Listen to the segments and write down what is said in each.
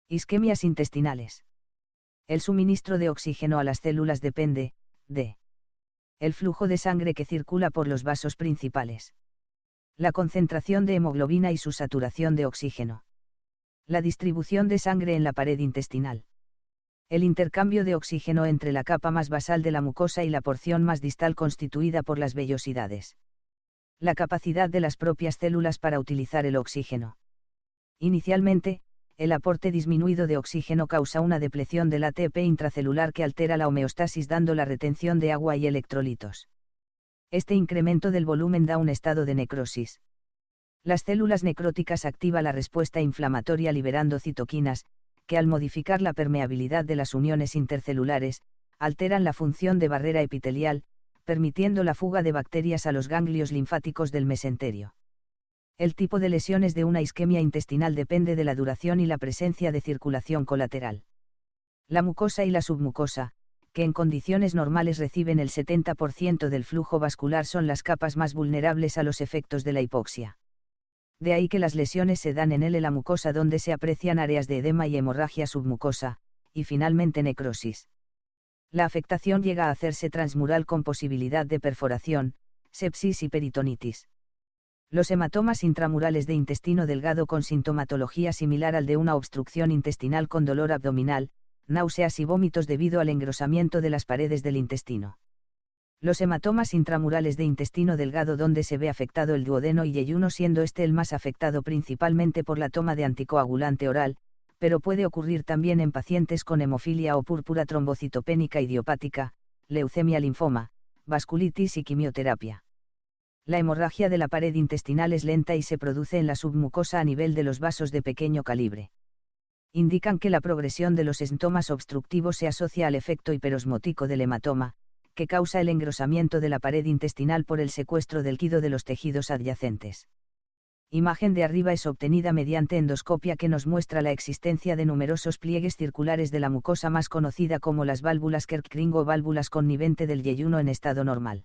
Isquemias intestinales. El suministro de oxígeno a las células depende, de el flujo de sangre que circula por los vasos principales. La concentración de hemoglobina y su saturación de oxígeno. La distribución de sangre en la pared intestinal. El intercambio de oxígeno entre la capa más basal de la mucosa y la porción más distal constituida por las vellosidades. La capacidad de las propias células para utilizar el oxígeno. Inicialmente, el aporte disminuido de oxígeno causa una depleción del ATP intracelular que altera la homeostasis dando la retención de agua y electrolitos. Este incremento del volumen da un estado de necrosis. Las células necróticas activan la respuesta inflamatoria liberando citoquinas, que al modificar la permeabilidad de las uniones intercelulares, alteran la función de barrera epitelial, permitiendo la fuga de bacterias a los ganglios linfáticos del mesenterio. El tipo de lesiones de una isquemia intestinal depende de la duración y la presencia de circulación colateral. La mucosa y la submucosa, que en condiciones normales reciben el 70% del flujo vascular, son las capas más vulnerables a los efectos de la hipoxia. De ahí que las lesiones se dan en la mucosa donde se aprecian áreas de edema y hemorragia submucosa, y finalmente necrosis. La afectación llega a hacerse transmural con posibilidad de perforación, sepsis y peritonitis. Los hematomas intramurales de intestino delgado con sintomatología similar al de una obstrucción intestinal con dolor abdominal, náuseas y vómitos debido al engrosamiento de las paredes del intestino. Los hematomas intramurales de intestino delgado donde se ve afectado el duodeno y yeyuno, siendo este el más afectado principalmente por la toma de anticoagulante oral, pero puede ocurrir también en pacientes con hemofilia o púrpura trombocitopénica idiopática, leucemia, linfoma, vasculitis y quimioterapia. La hemorragia de la pared intestinal es lenta y se produce en la submucosa a nivel de los vasos de pequeño calibre. Indican que la progresión de los estomas obstructivos se asocia al efecto hiperosmótico del hematoma, que causa el engrosamiento de la pared intestinal por el secuestro del líquido de los tejidos adyacentes. Imagen de arriba es obtenida mediante endoscopia que nos muestra la existencia de numerosos pliegues circulares de la mucosa más conocida como las válvulas Kerr-Kring o válvulas connivente del yeyuno en estado normal.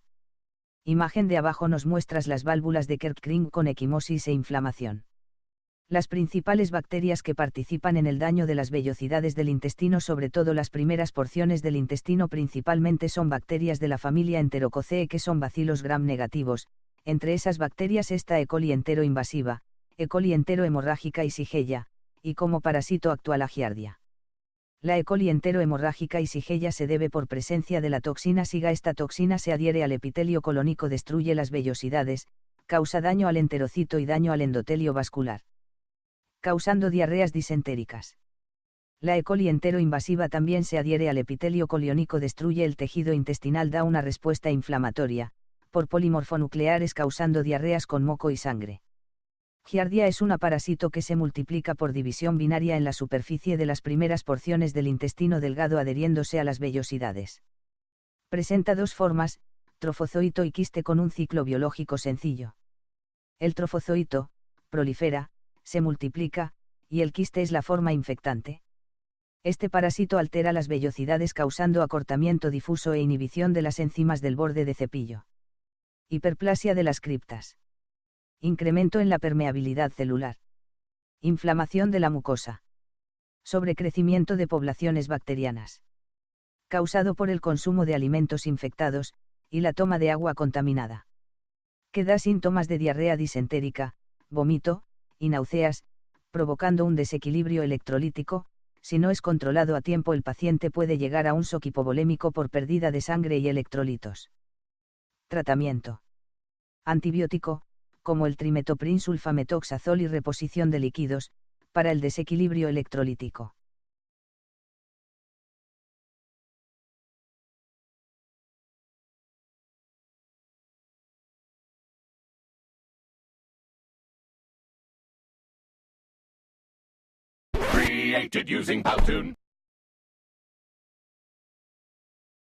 Imagen de abajo nos muestra las válvulas de Kerr-Kring con equimosis e inflamación. Las principales bacterias que participan en el daño de las vellosidades del intestino, sobre todo las primeras porciones del intestino, principalmente son bacterias de la familia Enterococcee, que son bacilos gram negativos. Entre esas bacterias está E. coli entero-invasiva, E. coli entero-hemorrágica y Shigella, y como parásito actúa la Giardia. La E. coli entero-hemorrágica y Shigella se debe por presencia de la toxina SIGA. Esta toxina se adhiere al epitelio colónico, destruye las vellosidades, causa daño al enterocito y daño al endotelio vascular, causando diarreas disentéricas. La E. coli entero-invasiva también se adhiere al epitelio coliónico, destruye el tejido intestinal, da una respuesta inflamatoria, por polimorfonucleares, causando diarreas con moco y sangre. Giardia es una parásito que se multiplica por división binaria en la superficie de las primeras porciones del intestino delgado, adheriéndose a las vellosidades. Presenta dos formas, trofozoito y quiste, con un ciclo biológico sencillo. El trofozoito prolifera, se multiplica, y el quiste es la forma infectante. Este parásito altera las vellosidades causando acortamiento difuso e inhibición de las enzimas del borde de cepillo. Hiperplasia de las criptas. Incremento en la permeabilidad celular. Inflamación de la mucosa. Sobrecrecimiento de poblaciones bacterianas. Causado por el consumo de alimentos infectados, y la toma de agua contaminada. Que da síntomas de diarrea disentérica, vómito, y náuseas, provocando un desequilibrio electrolítico. Si no es controlado a tiempo, el paciente puede llegar a un shock hipovolémico por pérdida de sangre y electrolitos. Tratamiento. Antibiótico, como el trimetoprim, sulfametoxazol y reposición de líquidos, para el desequilibrio electrolítico. Created using Powtoon.